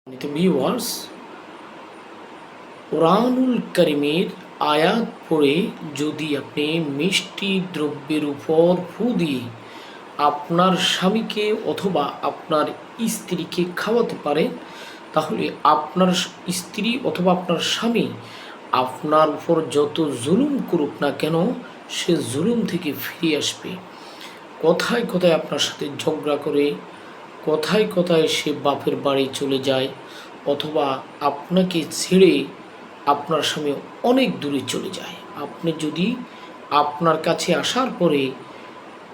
Viewers, কোরআনুল কারিমের আয়াত পড়ে যদি আপনি মিষ্টি দ্রব্যের উপর ফু দিয়ে আপনার স্বামীকে অথবা আপনার স্ত্রীকে খাওয়াতে পারেন, তাহলে আপনার স্ত্রী অথবা আপনার স্বামী আপনার উপর যত জুলুম করুক না কেন, সে জুলুম থেকে ফিরে আসবে। কথায় কথায় আপনার সাথে ঝগড়া করে, কথায় কথায় সে বাপের বাড়ি চলে যায়, অথবা আপনাকে ছেড়ে আপনার স্বামী অনেক দূরে চলে যায়। আপনি যদি আপনার কাছে আসার পরে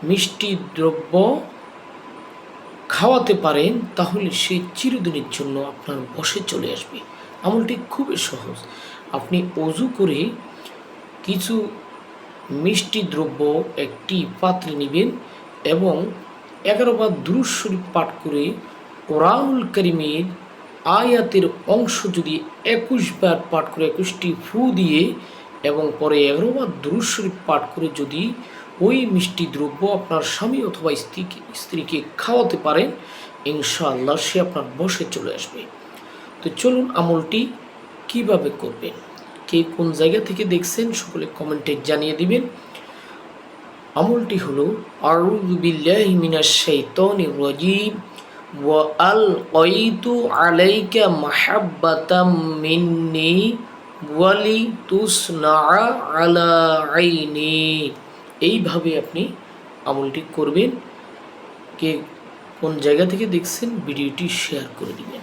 মিষ্টি দ্রব্য খাওয়াতে পারেন, তাহলে সে চিরদিনের জন্য আপনার বশে চলে আসবে। আমলটি খুবই সহজ। আপনি অজু করে কিছু মিষ্টি দ্রব্য একটি পাত্রে নেবেন এবং 11 বার দুরূদ শরীফ পাঠ করে কোরআনুল কারিমের আয়াতের অংশ যদি 21 বার পাঠ করে 21টি ফু দিয়ে এবং পরে 11 বার দুরূদ শরীফ পাঠ করে যদি ওই মিষ্টি দ্রব্য আপনার স্বামী অথবা স্ত্রীকে খাওয়াতে পারেন, ইনশাআল্লাহ সে আপনার বশে চলে আসবে। তো চলুন আমলটি কিভাবে করবেন, কে কোন জায়গা থেকে দেখছেন সকলে কমেন্টে জানিয়ে দিবেন। আমলটি হলো আউযু বিল্লাহি মিনাশ শাইতানির রাজিম ওয়া আলকাইতু আলাইকা মাহাব্বাতাম মিন্নি ওয়ালি তুসনা আলা আইনি। এইভাবে আপনি আমলটি করবেন। কে কোন জায়গা থেকে দেখছেন ভিডিওটি শেয়ার করে দিবেন।